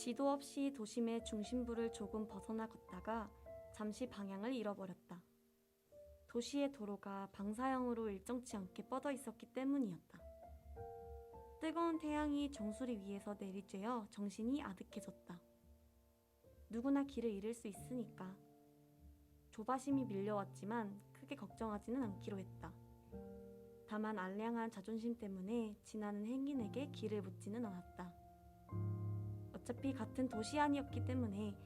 지도 없이 도심의 중심부를 조금 벗어나 걷다가 잠시 방향을 잃어버렸다. 도시의 도로가 방사형으로 일정치 않게 뻗어 있었기 때문이었다. 뜨거운 태양이 정수리 위에서 내리쬐어 정신이 아득해졌다. 누구나 길을 잃을 수 있으니까. 조바심이 밀려왔지만 크게 걱정하지는 않기로 했다. 다만 알량한 자존심 때문에 지나는 행인에게 길을 묻지는 않았다. 어차피 같은 도시 안이었기 때문에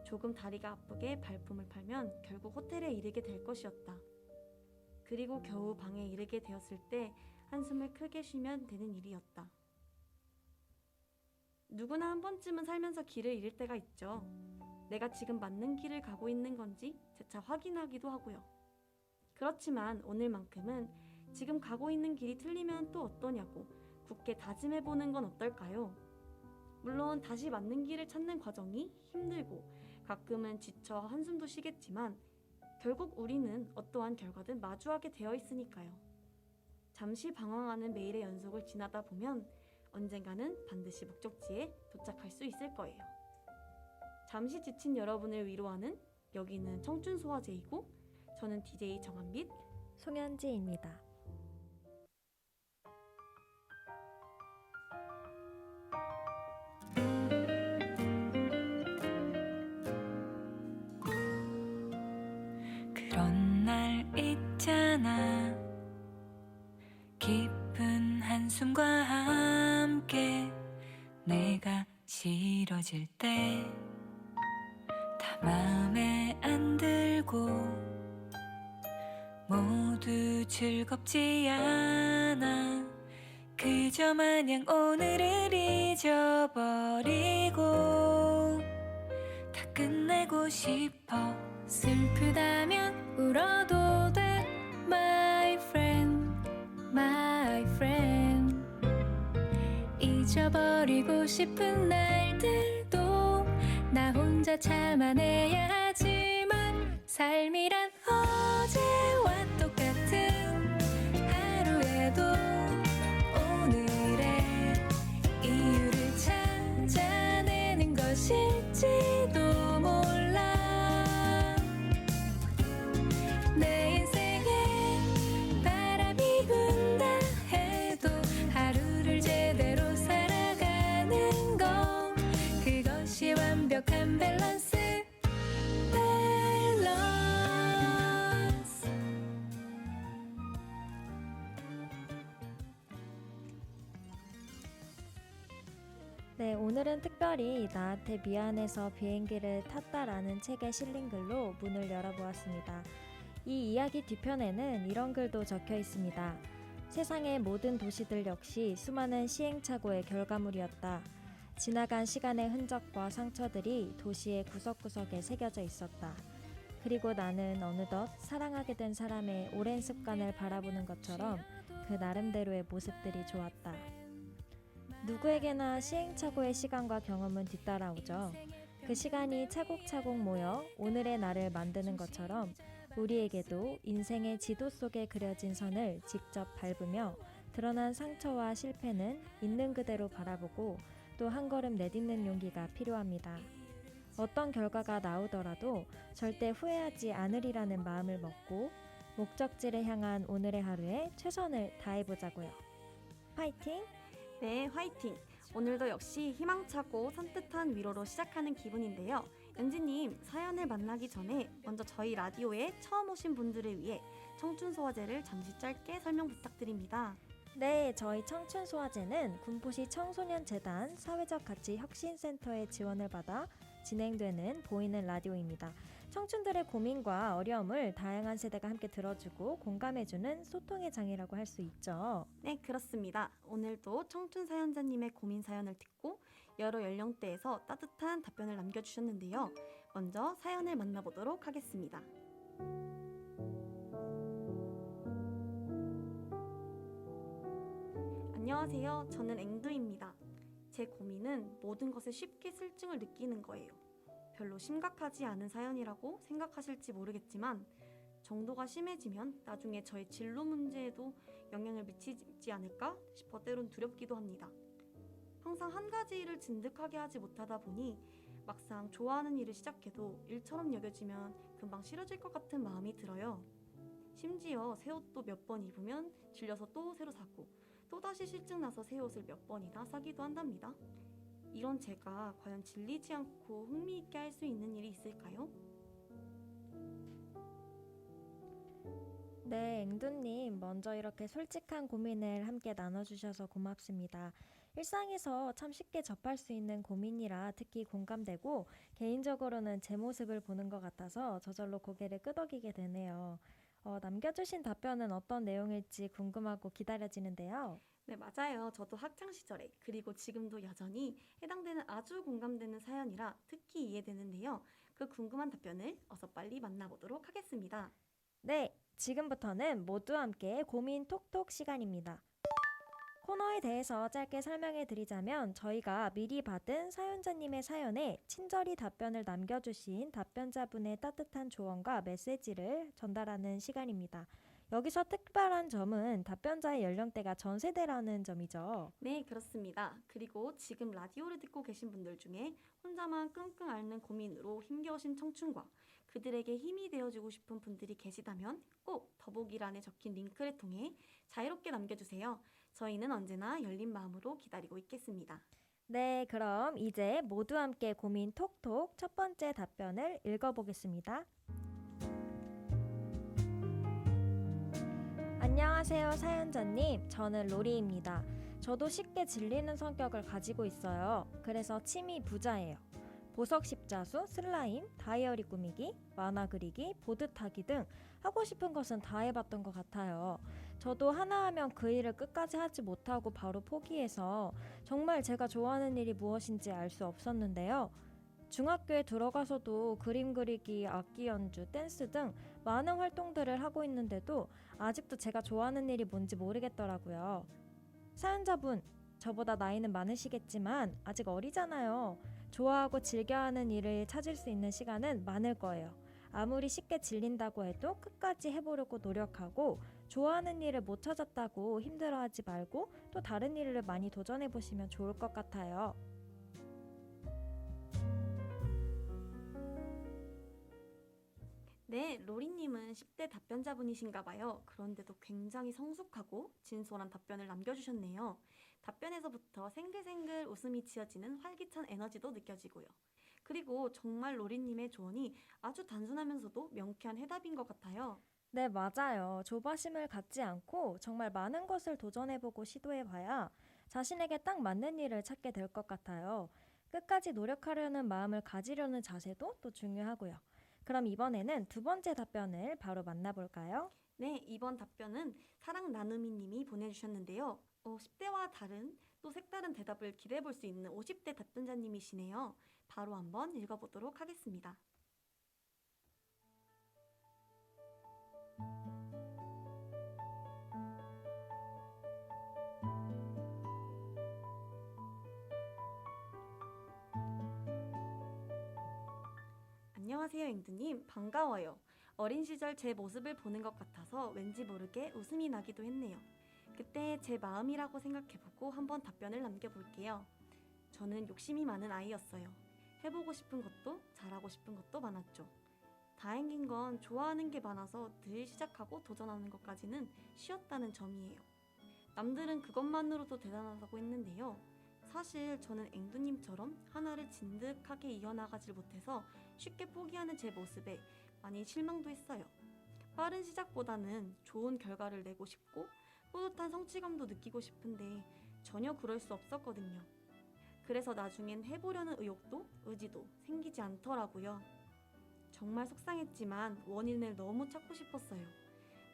조금 다리가 아프게 발품을 팔면 결국 호텔에 이르게 될 것이었다. 그리고 겨우 방에 이르게 되었을 때 한숨을 크게 쉬면 되는 일이었다. 누구나 한 번쯤은 살면서 길을 잃을 때가 있죠. 내가 지금 맞는 길을 가고 있는 건지 재차 확인하기도 하고요. 그렇지만 오늘만큼은 지금 가고 있는 길이 틀리면 또 어떠냐고 굳게 다짐해보는 건 어떨까요? 물론 다시 맞는 길을 찾는 과정이 힘들고 가끔은 지쳐 한숨도 쉬겠지만 결국 우리는 어떠한 결과든 마주하게 되어 있으니까요. 잠시 방황하는 매일의 연속을 지나다 보면 언젠가는 반드시 목적지에 도착할 수 있을 거예요. 잠시 지친 여러분을 위로하는 여기는 청춘소화제이고 저는 DJ 정한빛 송현지입니다. 그런 날 있잖아 깊은 한숨과 함께 내가 싫어질 때 다 맘에 안 들고 모두 즐겁지 않아 그저 마냥 오늘을 잊어버리고 다 끝내고 싶어 슬프다면 울어도 돼 My friend, my friend 잊어버리고 싶은 날들도 나 혼자 참아내야 하지만 삶이란 어제와 똑같은 하루에도 오늘의 이유를 찾아내는 것일지도 몰라 내 인생에 바람이 분다 해도 하루를 제대로 살아가는 건 그것이 완벽한 밸런스 네, 오늘은 특별히 나한테 미안해서 비행기를 탔다라는 책에 실린 글로 문을 열어보았습니다. 이 이야기 뒤편에는 이런 글도 적혀 있습니다. 세상의 모든 도시들 역시 수많은 시행착오의 결과물이었다. 지나간 시간의 흔적과 상처들이 도시의 구석구석에 새겨져 있었다. 그리고 나는 어느덧 사랑하게 된 사람의 오랜 습관을 바라보는 것처럼 그 나름대로의 모습들이 좋았다. 누구에게나 시행착오의 시간과 경험은 뒤따라오죠. 그 시간이 차곡차곡 모여 오늘의 나를 만드는 것처럼 우리에게도 인생의 지도 속에 그려진 선을 직접 밟으며 드러난 상처와 실패는 있는 그대로 바라보고 또 한 걸음 내딛는 용기가 필요합니다. 어떤 결과가 나오더라도 절대 후회하지 않으리라는 마음을 먹고 목적지를 향한 오늘의 하루에 최선을 다해보자고요. 파이팅! 네, 화이팅! 오늘도 역시 희망차고 산뜻한 위로로 시작하는 기분인데요. 연지님, 사연을 만나기 전에 먼저 저희 라디오에 처음 오신 분들을 위해 청춘소화제를 잠시 짧게 설명 부탁드립니다. 네, 저희 청춘소화제는 군포시 청소년재단 사회적 가치 혁신센터의 지원을 받아 진행되는 보이는 라디오입니다. 청춘들의 고민과 어려움을 다양한 세대가 함께 들어주고 공감해주는 소통의 장이라고 할 수 있죠. 네, 그렇습니다. 오늘도 청춘 사연자님의 고민 사연을 듣고 여러 연령대에서 따뜻한 답변을 남겨주셨는데요. 먼저 사연을 만나보도록 하겠습니다. 안녕하세요. 저는 앵두입니다. 제 고민은 모든 것에 쉽게 슬증을 느끼는 거예요. 별로 심각하지 않은 사연이라고 생각하실지 모르겠지만 정도가 심해지면 나중에 저의 진로 문제에도 영향을 미치지 않을까 싶어 때론 두렵기도 합니다. 항상 한 가지 일을 진득하게 하지 못하다 보니 막상 좋아하는 일을 시작해도 일처럼 여겨지면 금방 싫어질 것 같은 마음이 들어요. 심지어 새 옷도 몇 번 입으면 질려서 또 새로 사고 또다시 실증나서 새 옷을 몇 번이나 사기도 한답니다. 이런 제가 과연 질리지 않고 흥미있게 할 수 있는 일이 있을까요? 네, 앵두님, 먼저 이렇게 솔직한 고민을 함께 나눠주셔서 고맙습니다. 일상에서 참 쉽게 접할 수 있는 고민이라 특히 공감되고, 개인적으로는 제 모습을 보는 것 같아서 저절로 고개를 끄덕이게 되네요. 남겨주신 답변은 어떤 내용일지 궁금하고 기다려지는데요. 네, 맞아요. 저도 학창 시절에 그리고 지금도 여전히 해당되는 아주 공감되는 사연이라 특히 이해되는데요. 그 궁금한 답변을 어서 빨리 만나보도록 하겠습니다. 네, 지금부터는 모두 함께 고민 톡톡 시간입니다. 코너에 대해서 짧게 설명해 드리자면 저희가 미리 받은 사연자님의 사연에 친절히 답변을 남겨주신 답변자분의 따뜻한 조언과 메시지를 전달하는 시간입니다. 여기서 특별한 점은 답변자의 연령대가 전 세대라는 점이죠. 네, 그렇습니다. 그리고 지금 라디오를 듣고 계신 분들 중에 혼자만 끙끙 앓는 고민으로 힘겨우신 청춘과 그들에게 힘이 되어주고 싶은 분들이 계시다면 꼭 더보기란에 적힌 링크를 통해 자유롭게 남겨주세요. 저희는 언제나 열린 마음으로 기다리고 있겠습니다. 네, 그럼 이제 모두 함께 고민 톡톡 첫 번째 답변을 읽어보겠습니다. 안녕하세요, 사연자님. 저는 로리입니다. 저도 쉽게 질리는 성격을 가지고 있어요. 그래서 취미 부자예요. 보석 십자수, 슬라임, 다이어리 꾸미기, 만화 그리기, 보드 타기 등 하고 싶은 것은 다 해봤던 것 같아요. 저도 하나 하면 그 일을 끝까지 하지 못하고 바로 포기해서 정말 제가 좋아하는 일이 무엇인지 알 수 없었는데요. 중학교에 들어가서도 그림 그리기, 악기 연주, 댄스 등 많은 활동들을 하고 있는데도 아직도 제가 좋아하는 일이 뭔지 모르겠더라고요. 사연자분, 저보다 나이는 많으시겠지만 아직 어리잖아요. 좋아하고 즐겨하는 일을 찾을 수 있는 시간은 많을 거예요. 아무리 쉽게 질린다고 해도 끝까지 해보려고 노력하고 좋아하는 일을 못 찾았다고 힘들어하지 말고 또 다른 일을 많이 도전해보시면 좋을 것 같아요. 네, 로리님은 10대 답변자분이신가 봐요. 그런데도 굉장히 성숙하고 진솔한 답변을 남겨주셨네요. 답변에서부터 생글생글 웃음이 지어지는 활기찬 에너지도 느껴지고요. 그리고 정말 로리님의 조언이 아주 단순하면서도 명쾌한 해답인 것 같아요. 네, 맞아요. 조바심을 갖지 않고 정말 많은 것을 도전해보고 시도해봐야 자신에게 딱 맞는 일을 찾게 될 것 같아요. 끝까지 노력하려는 마음을 가지려는 자세도 또 중요하고요. 그럼 이번에는 두 번째 답변을 바로 만나볼까요? 네, 이번 답변은 사랑 나누미님이 보내주셨는데요. 10대와 다른 또 색다른 대답을 기대해 볼 수 있는 50대 답변자님이시네요. 바로 한번 읽어보도록 하겠습니다. 안녕하세요, 앵두님. 반가워요. 어린 시절 제 모습을 보는 것 같아서 왠지 모르게 웃음이 나기도 했네요. 그때 제 마음이라고 생각해보고 한번 답변을 남겨볼게요. 저는 욕심이 많은 아이였어요. 해보고 싶은 것도 잘하고 싶은 것도 많았죠. 다행인 건 좋아하는 게 많아서 늘 시작하고 도전하는 것까지는 쉬웠다는 점이에요. 남들은 그것만으로도 대단하다고 했는데요. 사실 저는 앵두님처럼 하나를 진득하게 이어나가질 못해서 쉽게 포기하는 제 모습에 많이 실망도 했어요. 빠른 시작보다는 좋은 결과를 내고 싶고 뿌듯한 성취감도 느끼고 싶은데 전혀 그럴 수 없었거든요. 그래서 나중엔 해보려는 의욕도 의지도 생기지 않더라고요. 정말 속상했지만 원인을 너무 찾고 싶었어요.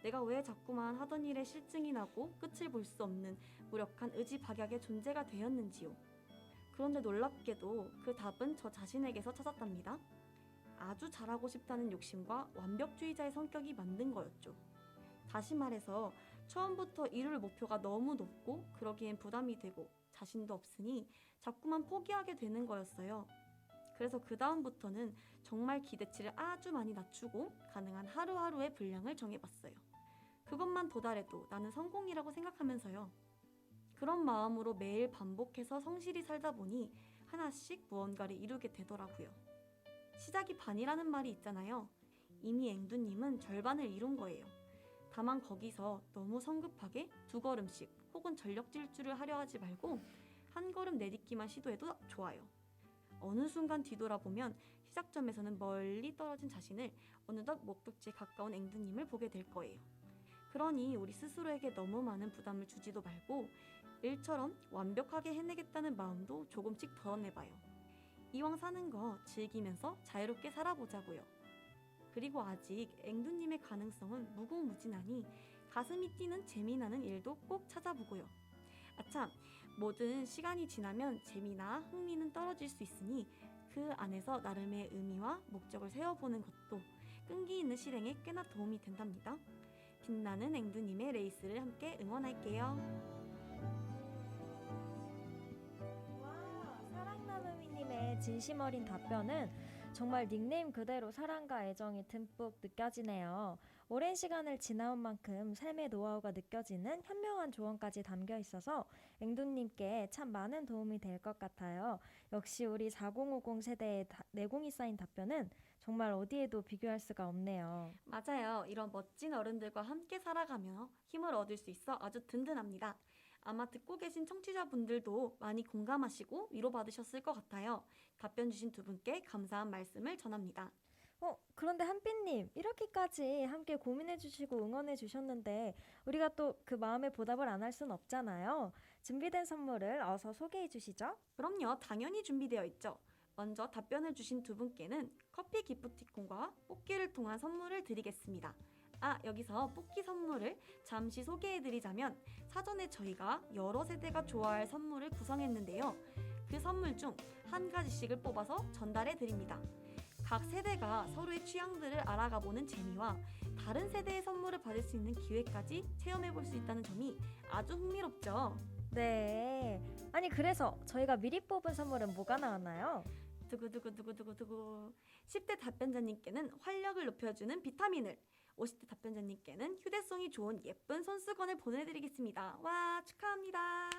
내가 왜 자꾸만 하던 일에 실증이 나고 끝을 볼 수 없는 무력한 의지박약의 존재가 되었는지요. 그런데 놀랍게도 그 답은 저 자신에게서 찾았답니다. 아주 잘하고 싶다는 욕심과 완벽주의자의 성격이 만든 거였죠. 다시 말해서 처음부터 이룰 목표가 너무 높고 그러기엔 부담이 되고 자신도 없으니 자꾸만 포기하게 되는 거였어요. 그래서 그 다음부터는 정말 기대치를 아주 많이 낮추고 가능한 하루하루의 분량을 정해봤어요. 그것만 도달해도 나는 성공이라고 생각하면서요. 그런 마음으로 매일 반복해서 성실히 살다 보니 하나씩 무언가를 이루게 되더라고요. 시작이 반이라는 말이 있잖아요. 이미 앵두님은 절반을 이룬 거예요. 다만 거기서 너무 성급하게 2걸음씩 혹은 전력 질주를 하려 하지 말고 한 걸음 내딛기만 시도해도 좋아요. 어느 순간 뒤돌아보면 시작점에서는 멀리 떨어진 자신을 어느덧 목적지에 가까운 앵두님을 보게 될 거예요. 그러니 우리 스스로에게 너무 많은 부담을 주지도 말고 일처럼 완벽하게 해내겠다는 마음도 조금씩 덜어내봐요. 이왕 사는 거 즐기면서 자유롭게 살아보자고요. 그리고 아직 앵두님의 가능성은 무궁무진하니 가슴이 뛰는 재미나는 일도 꼭 찾아보고요. 아참, 뭐든 시간이 지나면 재미나 흥미는 떨어질 수 있으니 그 안에서 나름의 의미와 목적을 세워보는 것도 끈기 있는 실행에 꽤나 도움이 된답니다. 빛나는 앵두님의 레이스를 함께 응원할게요. 와, 사랑나눔이님의 진심 어린 답변은 정말 닉네임 그대로 사랑과 애정이 듬뿍 느껴지네요. 오랜 시간을 지나온 만큼 삶의 노하우가 느껴지는 현명한 조언까지 담겨 있어서 앵두님께 참 많은 도움이 될 것 같아요. 역시 우리 4050 세대의 내공이 쌓인 답변은 정말 어디에도 비교할 수가 없네요. 맞아요. 이런 멋진 어른들과 함께 살아가며 힘을 얻을 수 있어 아주 든든합니다. 아마 듣고 계신 청취자분들도 많이 공감하시고 위로받으셨을 것 같아요. 답변 주신 두 분께 감사한 말씀을 전합니다. 그런데 한빛님, 이렇게까지 함께 고민해주시고 응원해주셨는데 우리가 또 그 마음에 보답을 안 할 순 없잖아요. 준비된 선물을 어서 소개해주시죠. 그럼요. 당연히 준비되어 있죠. 먼저 답변을 주신 두 분께는 커피 기프티콘과 뽑기를 통한 선물을 드리겠습니다. 여기서 뽑기 선물을 잠시 소개해드리자면 사전에 저희가 여러 세대가 좋아할 선물을 구성했는데요. 그 선물 중 한 가지씩을 뽑아서 전달해드립니다. 각 세대가 서로의 취향들을 알아가보는 재미와 다른 세대의 선물을 받을 수 있는 기회까지 체험해볼 수 있다는 점이 아주 흥미롭죠. 네. 아니, 그래서 저희가 미리 뽑은 선물은 뭐가 나왔나요? 두구두구두구두구두구. 10대 답변자님께는 활력을 높여주는 비타민을, 50대 답변자님께는 휴대성이 좋은 예쁜 손수건을 보내드리겠습니다. 와, 축하합니다.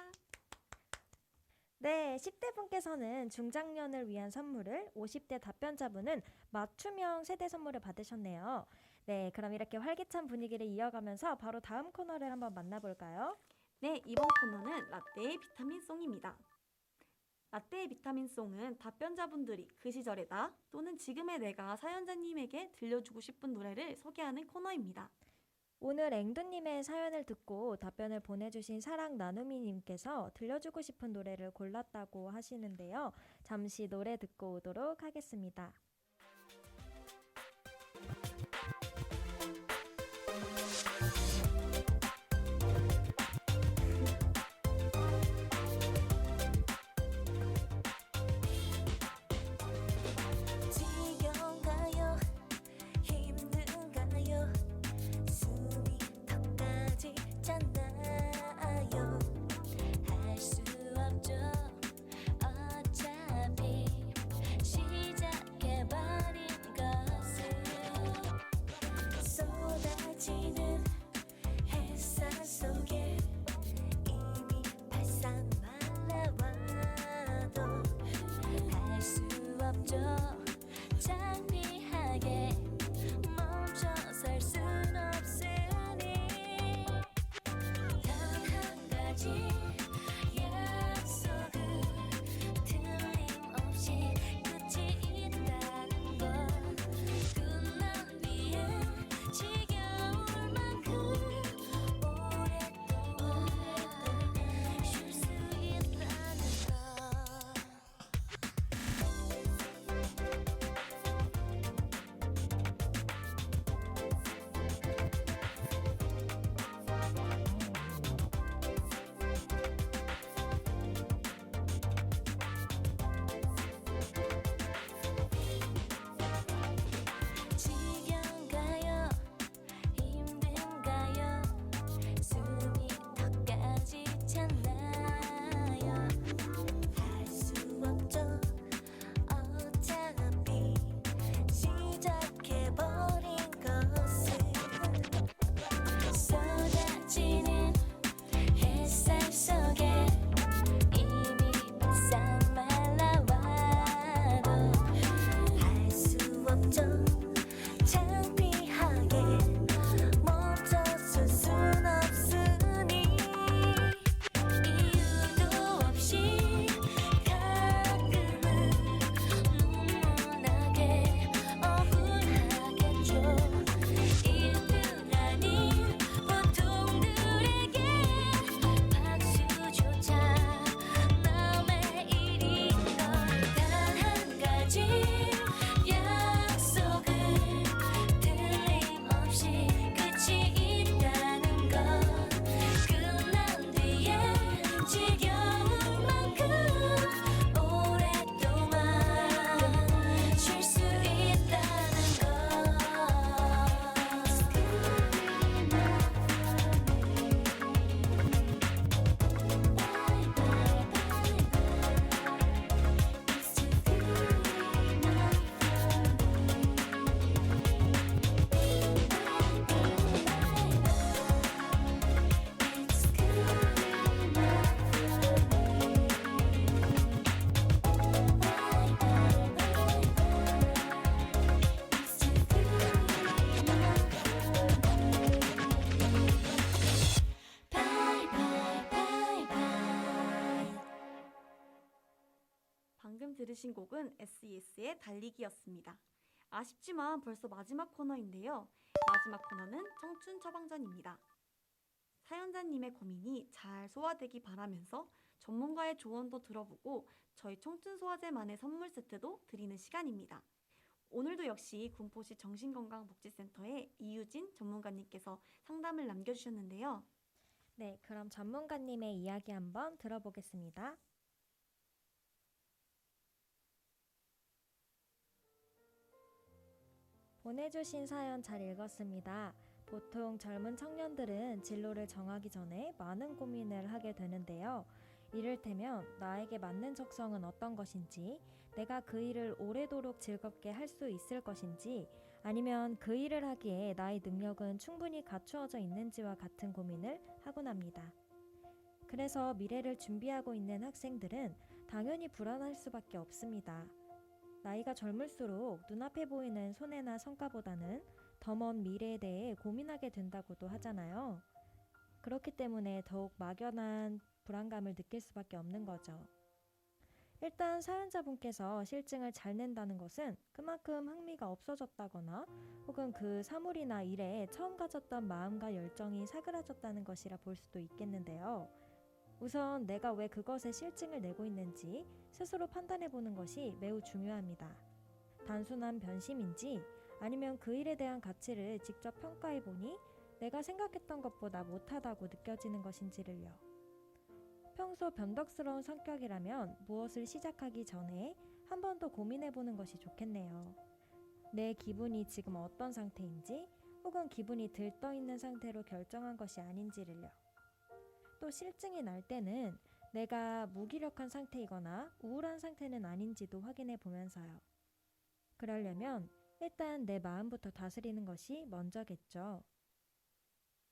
네, 10대 분께서는 중장년을 위한 선물을, 50대 답변자분은 맞춤형 세대 선물을 받으셨네요. 네, 그럼 이렇게 활기찬 분위기를 이어가면서 바로 다음 코너를 한번 만나볼까요? 네, 이번 코너는 라떼의 비타민송입니다. 라떼의 비타민송은 답변자분들이 그 시절의 나 또는 지금의 내가 사연자님에게 들려주고 싶은 노래를 소개하는 코너입니다. 오늘 앵두님의 사연을 듣고 답변을 보내주신 사랑나눔이님께서 들려주고 싶은 노래를 골랐다고 하시는데요. 잠시 노래 듣고 오도록 하겠습니다. 지겨운가요? 힘든가요? 숨이 턱까지 찼나요? 할 수 없죠. 어차피 시작해 들으신 곡은 SES의 달리기였습니다. 아쉽지만 벌써 마지막 코너인데요. 마지막 코너는 청춘 처방전입니다. 사연자님의 고민이 잘 소화되기 바라면서 전문가의 조언도 들어보고 저희 청춘 소화제만의 선물 세트도 드리는 시간입니다. 오늘도 역시 군포시 정신건강복지센터의 이유진 전문가님께서 상담을 남겨주셨는데요. 네, 그럼 전문가님의 이야기 한번 들어보겠습니다. 보내주신 사연 잘 읽었습니다. 보통 젊은 청년들은 진로를 정하기 전에 많은 고민을 하게 되는데요. 이를테면 나에게 맞는 적성은 어떤 것인지, 내가 그 일을 오래도록 즐겁게 할 수 있을 것인지, 아니면 그 일을 하기에 나의 능력은 충분히 갖추어져 있는지와 같은 고민을 하곤 합니다. 그래서 미래를 준비하고 있는 학생들은 당연히 불안할 수밖에 없습니다. 나이가 젊을수록 눈앞에 보이는 손해나 성과보다는 더 먼 미래에 대해 고민하게 된다고도 하잖아요. 그렇기 때문에 더욱 막연한 불안감을 느낄 수밖에 없는 거죠. 일단 사연자분께서 실증을 잘 낸다는 것은 그만큼 흥미가 없어졌다거나 혹은 그 사물이나 일에 처음 가졌던 마음과 열정이 사그라졌다는 것이라 볼 수도 있겠는데요. 우선 내가 왜 그것에 실증을 내고 있는지 스스로 판단해 보는 것이 매우 중요합니다. 단순한 변심인지 아니면 그 일에 대한 가치를 직접 평가해 보니 내가 생각했던 것보다 못하다고 느껴지는 것인지를요. 평소 변덕스러운 성격이라면 무엇을 시작하기 전에 한 번 더 고민해 보는 것이 좋겠네요. 내 기분이 지금 어떤 상태인지 혹은 기분이 들떠 있는 상태로 결정한 것이 아닌지를요. 또 실증이 날 때는 내가 무기력한 상태이거나 우울한 상태는 아닌지도 확인해 보면서요. 그러려면 일단 내 마음부터 다스리는 것이 먼저겠죠.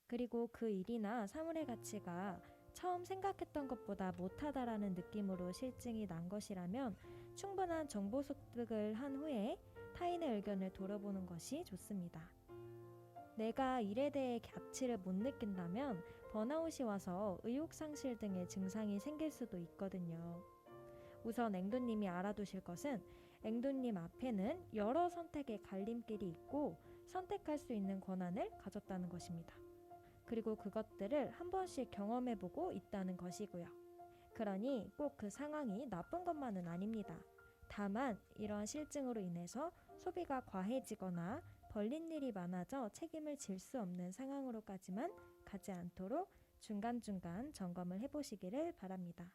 그리고 그 일이나 사물의 가치가 처음 생각했던 것보다 못하다라는 느낌으로 실증이 난 것이라면 충분한 정보 습득을 한 후에 타인의 의견을 돌아보는 것이 좋습니다. 내가 일에 대해 가치를 못 느낀다면 번아웃이 와서 의욕상실 등의 증상이 생길 수도 있거든요. 우선 앵두님이 알아두실 것은 앵두님 앞에는 여러 선택의 갈림길이 있고 선택할 수 있는 권한을 가졌다는 것입니다. 그리고 그것들을 한 번씩 경험해보고 있다는 것이고요. 그러니 꼭 그 상황이 나쁜 것만은 아닙니다. 다만 이러한 실증으로 인해서 소비가 과해지거나 벌린 일이 많아져 책임을 질 수 없는 상황으로까지만 가지 않도록 중간중간 점검을 해보시기를 바랍니다.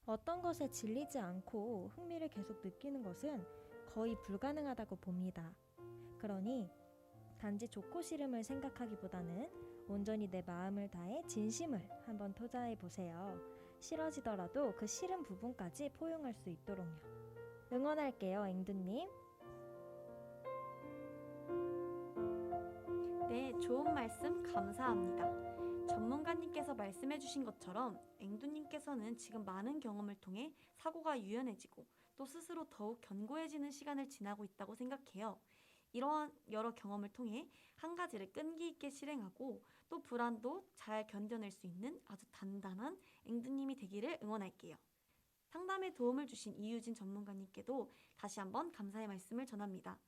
어떤 것에 질리지 않고 흥미를 계속 느끼는 것은 거의 불가능하다고 봅니다. 그러니 단지 좋고 싫음을 생각하기보다는 온전히 내 마음을 다해 진심을 한번 투자해 보세요. 싫어지더라도 그 싫은 부분까지 포용할 수 있도록요. 응원할게요, 앵두님. 네, 좋은 말씀 감사합니다. 전문가님께서 말씀해주신 것처럼 앵두님께서는 지금 많은 경험을 통해 사고가 유연해지고 또 스스로 더욱 견고해지는 시간을 지나고 있다고 생각해요. 이러한 여러 경험을 통해 한 가지를 끈기 있게 실행하고 또 불안도 잘 견뎌낼 수 있는 아주 단단한 앵두님이 되기를 응원할게요. 상담에 도움을 주신 이유진 전문가님께도 다시 한번 감사의 말씀을 전합니다.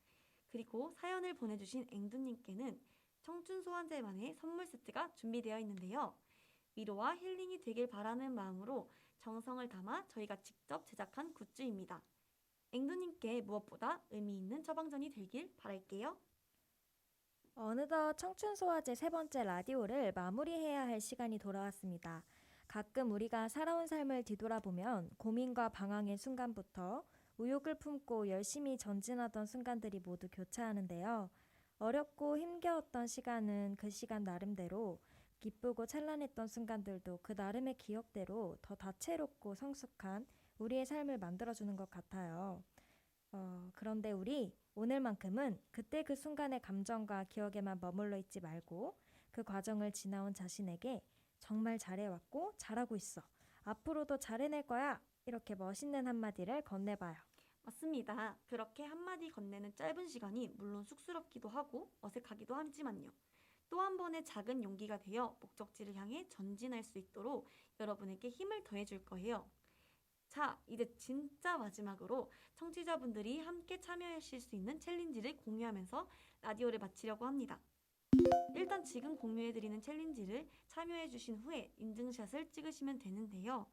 그리고 사연을 보내주신 앵두님께는 청춘 소환제만의 선물 세트가 준비되어 있는데요. 위로와 힐링이 되길 바라는 마음으로 정성을 담아 저희가 직접 제작한 굿즈입니다. 앵두님께 무엇보다 의미 있는 처방전이 되길 바랄게요. 어느덧 청춘소화제 3번째 라디오를 마무리해야 할 시간이 돌아왔습니다. 가끔 우리가 살아온 삶을 뒤돌아보면 고민과 방황의 순간부터 의욕을 품고 열심히 전진하던 순간들이 모두 교차하는데요. 어렵고 힘겨웠던 시간은 그 시간 나름대로, 기쁘고 찬란했던 순간들도 그 나름의 기억대로 더 다채롭고 성숙한 우리의 삶을 만들어주는 것 같아요. 그런데 우리 오늘만큼은 그때 그 순간의 감정과 기억에만 머물러 있지 말고 그 과정을 지나온 자신에게 정말 잘해왔고 잘하고 있어. 앞으로도 잘해낼 거야. 이렇게 멋있는 한마디를 건네봐요. 맞습니다. 그렇게 한마디 건네는 짧은 시간이 물론 쑥스럽기도 하고 어색하기도 하지만요. 또 한 번의 작은 용기가 되어 목적지를 향해 전진할 수 있도록 여러분에게 힘을 더해줄 거예요. 자, 이제 진짜 마지막으로 청취자분들이 함께 참여하실 수 있는 챌린지를 공유하면서 라디오를 마치려고 합니다. 일단 지금 공유해드리는 챌린지를 참여해주신 후에 인증샷을 찍으시면 되는데요.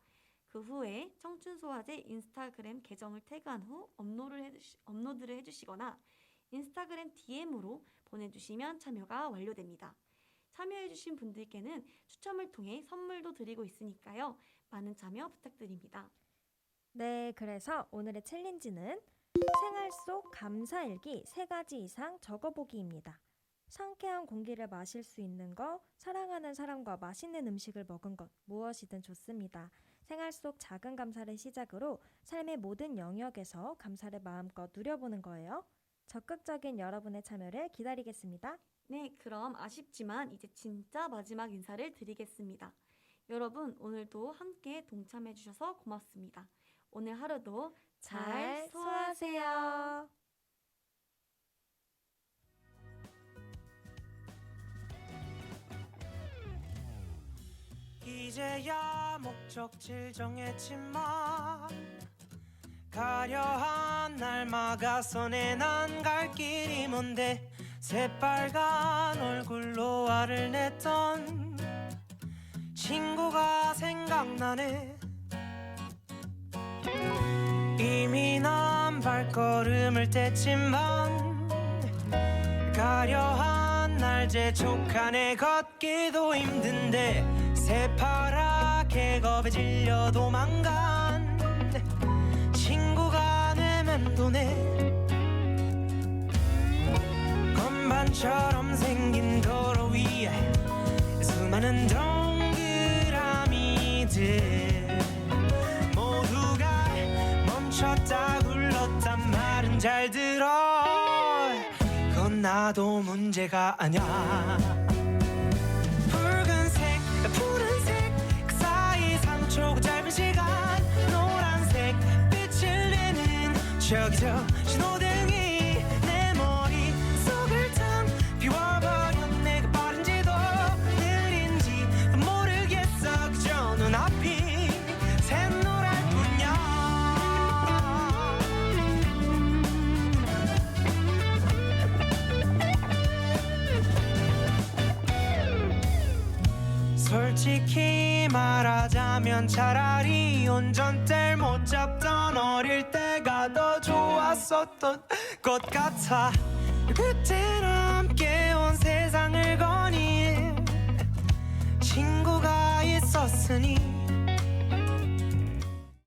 그 후에 청춘소화제 인스타그램 계정을 태그한 후 업로드를 해주시거나 인스타그램 DM으로 보내주시면 참여가 완료됩니다. 참여해주신 분들께는 추첨을 통해 선물도 드리고 있으니까요. 많은 참여 부탁드립니다. 네, 그래서 오늘의 챌린지는 생활 속 감사일기 3가지 이상 적어보기입니다. 상쾌한 공기를 마실 수 있는 것, 사랑하는 사람과 맛있는 음식을 먹은 것, 무엇이든 좋습니다. 생활 속 작은 감사를 시작으로 삶의 모든 영역에서 감사를 마음껏 누려보는 거예요. 적극적인 여러분의 참여를 기다리겠습니다. 네, 그럼 아쉽지만 이제 진짜 마지막 인사를 드리겠습니다. 여러분, 오늘도 함께 동참해주셔서 고맙습니다. 오늘 하루도 잘 소화하세요. 이제야 목적지 정했지만 가려한 날 막아서 내 난 갈 길이 뭔데 새빨간 얼굴로 화를 냈던 친구가 생각나네. 이미 난 발걸음을 뗐지만 가려한 날 재촉하네. 걷기도 힘든데 새파랗게 겁에 질려 도망간 친구가 내 맴도네. 건반처럼 생긴 도로 위에 수많은 동그라미들 모두가 멈췄다 굴렀단 말은 잘 들어. 그건 나도 문제가 아냐. 붉은색 푸른색 그 사이 3초 짧은 시간 노란색 빛을 내는 저기 저 신호등이 내 머릿속을 탕 비워버렸네. 그 빠른지도 느린지 모르겠어. 그저 눈앞이 샛노랄 뿐이야. 솔직히 말하자면 차라리 운전대를 못 잡던 어릴 때가 더 좋았었던 것 같아. 그때는 함께 온 세상을 거닌 친구가 있었으니